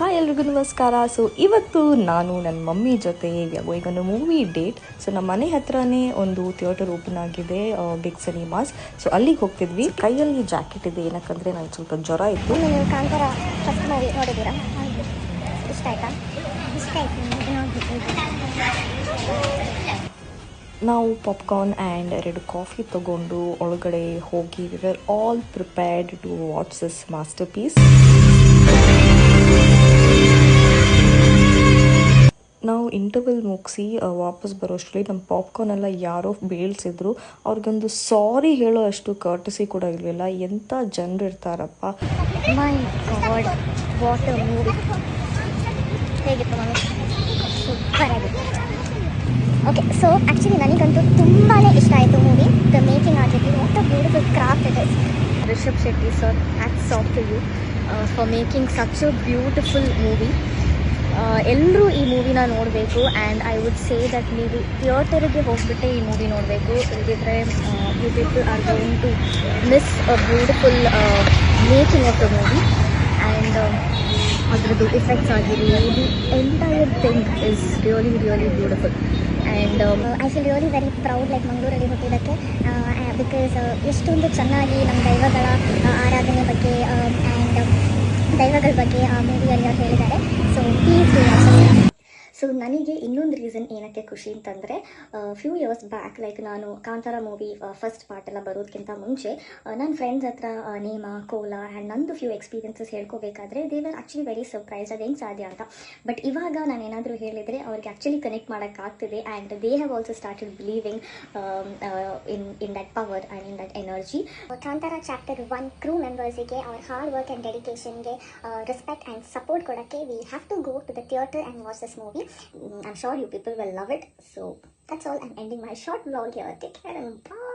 Hi ಎಲ್ರಿಗೂ ನಮಸ್ಕಾರ. So ಇವತ್ತು ನಾನು ನನ್ನ ಮಮ್ಮಿ ಜೊತೆ ಈಗ ಒಂದು ಮೂವಿ ಡೇಟ್. ಸೊ ನಮ್ಮ ಮನೆ ಹತ್ರನೇ ಒಂದು ಥಿಯೇಟರ್ ಓಪನ್ ಆಗಿದೆ, ಬಿಗ್ ಸಿನಿಮಾಸ್. ಸೊ ಅಲ್ಲಿಗೆ ಹೋಗ್ತಿದ್ವಿ. ಕೈಯಲ್ಲಿ ಜಾಕೆಟ್ ಇದೆ, ಏನಕ್ಕಂದರೆ ನನಗೆ ಸ್ವಲ್ಪ ಜ್ವರ ಇತ್ತು. ನೀವು ಕಾಂತಾರ ಫಸ್ಟ್ ಮೂವಿ ನೋಡಿದ್ದೀರಾ? ಇಷ್ಟ ಆಯ್ತಾ? ಇಷ್ಟ ಆಯ್ತು. ನಾವು ಪಾಪ್ಕಾರ್ನ್ ಆ್ಯಂಡ್ 2 ಕಾಫಿ ತೊಗೊಂಡು ಒಳಗಡೆ ಹೋಗಿ we were all prepared to watch this masterpiece. ನಾವು ಇಂಟರ್ವಲ್ ಮುಗಿಸಿ ವಾಪಸ್ ಬರೋಷ್ಟರಲ್ಲಿ ನಮ್ಮ ಪಾಪ್ಕಾರ್ನ್ ಎಲ್ಲ ಯಾರೋ ಬೇಳ್ಸಿದ್ರು. ಅವ್ರಿಗೊಂದು ಸಾರಿ ಹೇಳೋ ಅಷ್ಟು ಕರ್ಟಸಿ ಕೂಡ ಇರಲಿಲ್ಲ. ಎಂಥ ಜನರು ಇರ್ತಾರಪ್ಪ. My God, what a movie. ಹೇಗಿತ್ತು ಮಮ್ಮಿ? ಸೂಪರ್ ಆಗಿತ್ತು. ಓಕೆ, ಸೊ ಆ್ಯಕ್ಚುಲಿ ನನಗಂತೂ ತುಂಬಾ ಇಷ್ಟ ಆಯಿತು ಮೂವಿ. ದ ಮೇಕಿಂಗ್ ಆಗಿತ್ತು, what a beautiful craft it is. Rishab Shetty sir, hats off to you for making such a beautiful movie. ಎಲ್ಲರೂ ಈ ಮೂವಿನ ನೋಡಬೇಕು and I would say that ನೀವು ಥಿಯೇಟರಿಗೆ ಹೋಗ್ಬಿಟ್ಟೆ ಈ ಮೂವಿ ನೋಡಬೇಕು. ಇಲ್ಲದಿದ್ದರೆ you people are going to miss a beautiful making of the movie and ಅದರದ್ದು ಇಫೆಕ್ಟ್ಸ್ ಆಗಿರಲಿ, the entire thing is really really beautiful. And I feel really very proud like ಮಂಗಳೂರಲ್ಲಿ ಹುಟ್ಟಿದ್ದಕ್ಕೆ. Because ಎಷ್ಟೊಂದು ಚೆನ್ನಾಗಿ ನಮ್ಮ ದೈವಗಳ ಆರಾಧನೆ ಬಗ್ಗೆ ಆ್ಯಂಡ್ ದೈವಗಳ ಬಗ್ಗೆ ಆ ಮೂವಿಯಲ್ಲಿ ಹೇಳಿದ್ದಾರೆ. So please do watch. So ನನಗೆ ಇನ್ನೊಂದು ರೀಸನ್ ಏನಕ್ಕೆ ಖುಷಿ ಅಂತಂದರೆ, ಫ್ಯೂ ಇಯರ್ಸ್ ಬ್ಯಾಕ್ ಲೈಕ್ ನಾನು ಕಾಂತಾರ ಮೂವಿ ಫಸ್ಟ್ ಪಾರ್ಟ್ ಎಲ್ಲ ಬರೋದಕ್ಕಿಂತ ಮುಂಚೆ ನನ್ನ ಫ್ರೆಂಡ್ಸ್ ಹತ್ರ ನೇಮ, ಕೋಲಾ ಆ್ಯಂಡ್ ನಂದು ಫ್ಯೂ ಎಕ್ಸ್ಪೀರಿಯನ್ಸಸ್ ಹೇಳ್ಕೋಬೇಕಾದ್ರೆ they were actually very surprise ಅದು ಹೆಂಗೆ ಸಾಧ್ಯ ಅಂತ. ಬಟ್ ಇವಾಗ ನಾನು ಏನಾದರೂ ಹೇಳಿದರೆ ಅವ್ರಿಗೆ ಆ್ಯಕ್ಚುಲಿ ಕನೆಕ್ಟ್ ಮಾಡೋಕ್ಕಾಗ್ತಿದೆ and they have also started believing in that power and in that energy. Kantara chapter 1 crew ಮೆಂಬರ್ಸಿಗೆ ಅವ್ರ ಹಾರ್ಡ್ ವರ್ಕ್ ಆ್ಯಂಡ್ ಡೆಡಿಕೇಶನ್ಗೆ ರೆಸ್ಪೆಕ್ಟ್ ಆ್ಯಂಡ್ ಸಪೋರ್ಟ್ ಕೊಡೋಕ್ಕೆ we have to go to the theatre and watch this movie. I'm sure you people will love it. So that's all. I'm ending my short vlog here. Take care and bye.